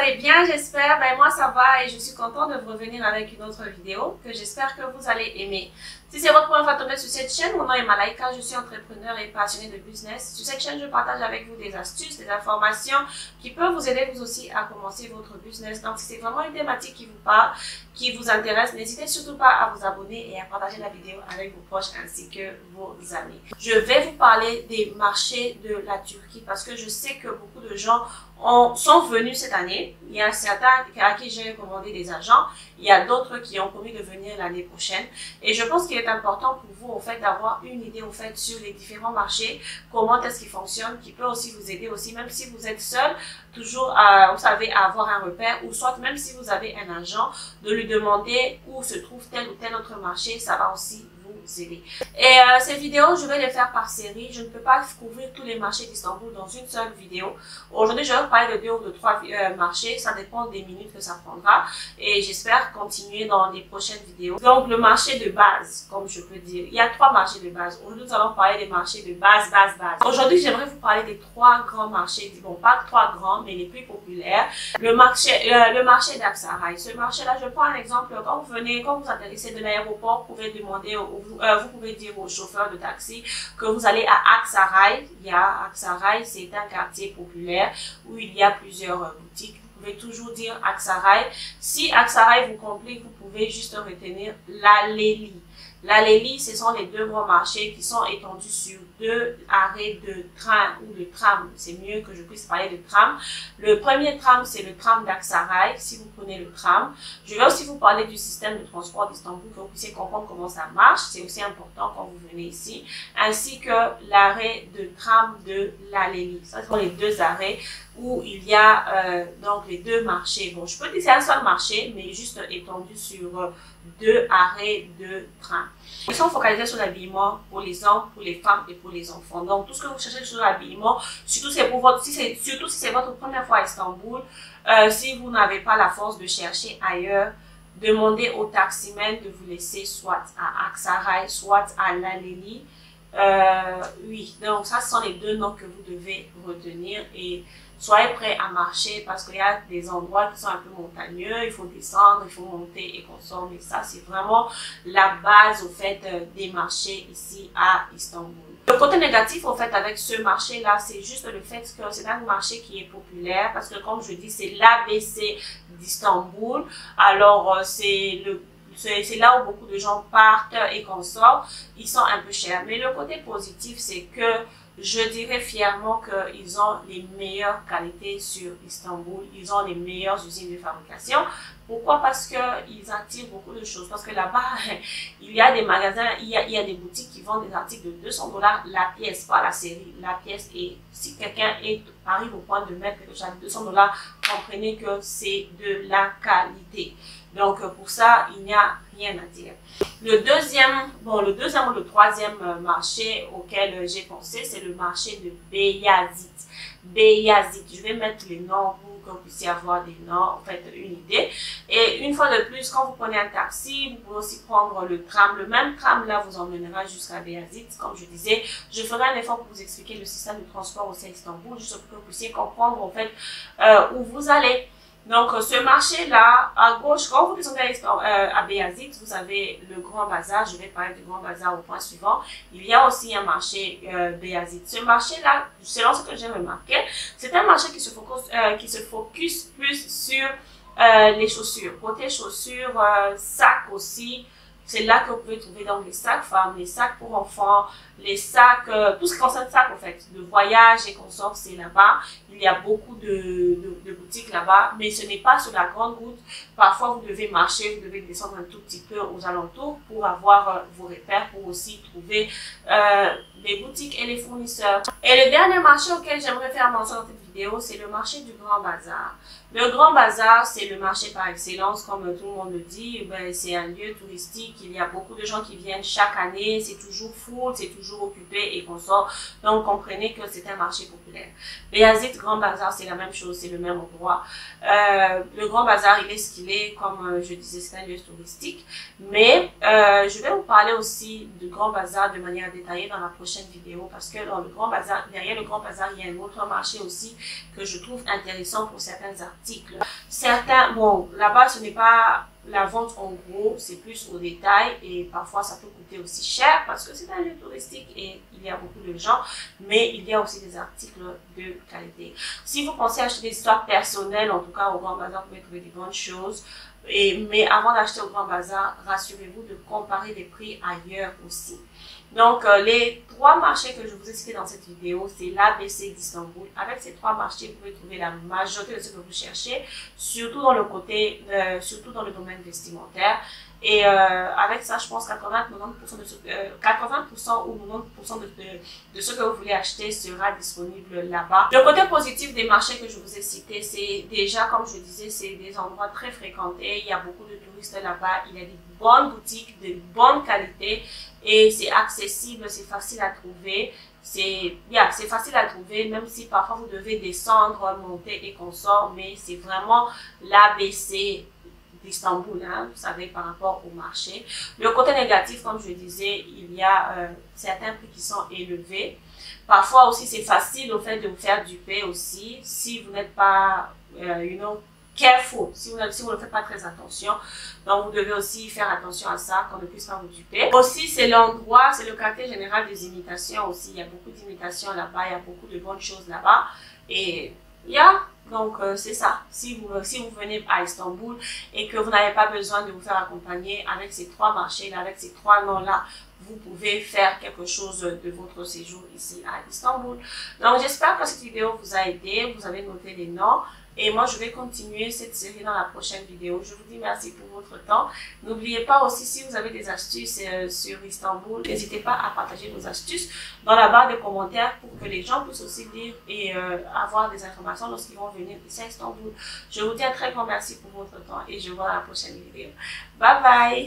allez bien, j'espère. Ben, moi, ça va et je suis contente de vous revenir avec une autre vidéo que j'espère que vous allez aimer. Si c'est votre première fois de tomber sur cette chaîne, mon nom est Malaika, je suis entrepreneur et passionnée de business. Sur cette chaîne, je partage avec vous des astuces, des informations qui peuvent vous aider vous aussi à commencer votre business. Donc, si c'est vraiment une thématique qui vous parle, qui vous intéresse, n'hésitez surtout pas à vous abonner et à partager la vidéo avec vos proches ainsi que vos amis. Je vais vous parler des marchés de la Turquie parce que je sais que beaucoup de gens sont venus cette année. Il y a certains à qui j'ai recommandé des agents. Il y a d'autres qui ont promis de venir l'année prochaine. Et je pense qu'il est important pour vous, au fait, d'avoir une idée, au fait, sur les différents marchés, comment est-ce qu'ils fonctionnent, qui peut aussi vous aider aussi, même si vous êtes seul, toujours, vous savez, à avoir un repère, ou soit même si vous avez un agent, de lui demander où se trouve tel ou tel autre marché, ça va aussi vous aider. Et ces vidéos, je vais les faire par série. Je ne peux pas couvrir tous les marchés d'Istanbul dans une seule vidéo. Aujourd'hui, je vais vous parler de 2 ou de 3 marchés. Ça dépend des minutes que ça prendra. Et j'espère continuer dans les prochaines vidéos. Donc, le marché de base, comme je peux dire. Il y a 3 marchés de base. Aujourd'hui, nous allons parler des marchés de base. Aujourd'hui, j'aimerais vous parler des 3 grands marchés. Bon, pas 3 grands, mais les plus populaires. Le marché d'Aksaray. Ce marché-là, je prends un exemple. Quand vous atterrissez de l'aéroport, vous pouvez demander vous pouvez dire au chauffeur de taxi que vous allez à Aksaray. Aksaray, c'est un quartier populaire où il y a plusieurs boutiques. Vous pouvez toujours dire Aksaray. Si Aksaray vous complique, vous pouvez juste retenir Laleli. Laleli, ce sont les 2 grands marchés qui sont étendus sur 2 arrêts de train ou de tram. C'est mieux que je puisse parler de tram. Le premier tram, c'est le tram d'Aksaray, si vous prenez le tram. Je vais aussi vous parler du système de transport d'Istanbul, que vous puissiez comprendre comment ça marche. C'est aussi important quand vous venez ici. Ainsi que l'arrêt de tram de Laleli. Ça, ce sont les 2 arrêts où il y a donc les 2 marchés. Bon, je peux dire que c'est un seul marché, mais juste étendu sur 2 arrêts de train. Ils sont focalisés sur l'habillement pour les hommes, pour les femmes et pour les enfants. Donc, tout ce que vous cherchez sur l'habillement, surtout si c'est votre première fois à Istanbul, si vous n'avez pas la force de chercher ailleurs, demandez au taximan de vous laisser soit à Aksaray, soit à Laleli. Oui, donc ça, ce sont les 2 noms que vous devez retenir et soyez prêts à marcher parce qu'il y a des endroits qui sont un peu montagneux, il faut descendre, il faut monter et consommer. Mais ça, c'est vraiment la base, au fait, des marchés ici à Istanbul. Le côté négatif, au fait, avec ce marché-là, c'est juste le fait que c'est un marché qui est populaire parce que, comme je dis, c'est l'ABC d'Istanbul. Alors, c'est là où beaucoup de gens partent et consortent. Ils sont un peu chers. Mais le côté positif, c'est que je dirais fièrement qu'ils ont les meilleures qualités sur Istanbul. Ils ont les meilleures usines de fabrication. Pourquoi? Parce qu'ils attirent beaucoup de choses. Parce que là-bas, il y a des magasins, il y a des boutiques qui vendent des articles de $200 la pièce, pas la série, la pièce. Et si quelqu'un arrive au point de mettre quelque chose à $200, comprenez que c'est de la qualité. Donc, pour ça, il n'y a rien à dire. Le deuxième ou le troisième marché auquel j'ai pensé, c'est le marché de Beyazit. Beyazit, je vais mettre les noms pour que vous puissiez avoir des noms, en fait, une idée. Et une fois de plus, quand vous prenez un taxi, vous pouvez aussi prendre le tram. Le même tram, là, vous emmènera jusqu'à Beyazit. Comme je disais, je ferai un effort pour vous expliquer le système de transport aussi à Istanbul, juste pour que vous puissiez comprendre, en fait, où vous allez. Donc, ce marché-là, à gauche, quand vous descendez à Beyazit, vous avez le Grand Bazar. Je vais parler du Grand Bazar au point suivant. Il y a aussi un marché Beyazit. Ce marché-là, selon ce que j'ai remarqué, c'est un marché qui se focus plus sur les chaussures. Côté chaussures, sacs aussi. C'est là que vous pouvez trouver donc les sacs femmes, les sacs pour enfants, les sacs, tout ce qui concerne sacs en fait, de voyage et consorts, c'est là-bas. Il y a beaucoup de boutiques là-bas, mais ce n'est pas sur la grande route. Parfois, vous devez marcher, vous devez descendre un tout petit peu aux alentours pour avoir vos repères, pour aussi trouver les boutiques et les fournisseurs. Et le dernier marché auquel j'aimerais faire mention dans cette vidéo, c'est le marché du Grand Bazar. Le Grand Bazar, c'est le marché par excellence, comme tout le monde le dit. C'est un lieu touristique. Il y a beaucoup de gens qui viennent chaque année. C'est toujours full, c'est toujours occupé et consort. Donc, comprenez que c'est un marché populaire. Beyazit, Grand Bazar, c'est la même chose, c'est le même endroit. Le Grand Bazar, il est ce qu'il est, comme je disais, c'est un lieu touristique. Mais je vais vous parler aussi du Grand Bazar de manière détaillée dans la prochaine vidéo parce que dans le Grand Bazar, derrière le Grand Bazar, il y a un autre marché aussi que je trouve intéressant pour certains articles. Certains, bon, là-bas, ce n'est pas la vente en gros, c'est plus au détail et parfois ça peut coûter aussi cher parce que c'est un lieu touristique et il y a beaucoup de gens, mais il y a aussi des articles de qualité. Si vous pensez acheter des histoires personnelles, en tout cas au Grand Bazar, vous pouvez trouver des bonnes choses. Mais avant d'acheter au Grand Bazar, rassurez-vous de comparer les prix ailleurs aussi. Donc, les 3 marchés que je vous ai cités dans cette vidéo, c'est l'ABC d'Istanbul. Avec ces 3 marchés, vous pouvez trouver la majorité de ce que vous cherchez, surtout dans le surtout dans le domaine vestimentaire. Et avec ça, je pense 80% ou 90% de ce que vous voulez acheter sera disponible là-bas. Le côté positif des marchés que je vous ai cités, c'est déjà, comme je disais, c'est des endroits très fréquentés. Il y a beaucoup de touristes là-bas. Il y a des bonnes boutiques de bonne qualité et c'est accessible, c'est facile à trouver. C'est facile à trouver, même si parfois vous devez descendre, monter et consorts, mais c'est vraiment l'ABC d'Istanbul, hein, vous savez, par rapport au marché. Le côté négatif, comme je disais, il y a certains prix qui sont élevés. Parfois aussi, c'est facile au fait de vous faire duper aussi, si vous n'êtes pas, careful, si vous ne faites pas très attention. Donc, vous devez aussi faire attention à ça, qu'on ne puisse pas vous duper. Aussi, c'est l'endroit, c'est le quartier général des imitations aussi. Il y a beaucoup d'imitations là-bas, il y a beaucoup de bonnes choses là-bas. Et donc c'est ça. Si vous venez à Istanbul et que vous n'avez pas besoin de vous faire accompagner avec ces 3 marchés-là, avec ces 3 noms-là, vous pouvez faire quelque chose de votre séjour ici à Istanbul. Donc j'espère que cette vidéo vous a aidé. Vous avez noté les noms. Et moi, je vais continuer cette série dans la prochaine vidéo. Je vous dis merci pour votre temps. N'oubliez pas aussi, si vous avez des astuces sur Istanbul, n'hésitez pas à partager vos astuces dans la barre de commentaires pour que les gens puissent aussi lire et avoir des informations lorsqu'ils vont venir ici à Istanbul. Je vous dis un très grand merci pour votre temps et je vous vois dans la prochaine vidéo. Bye bye!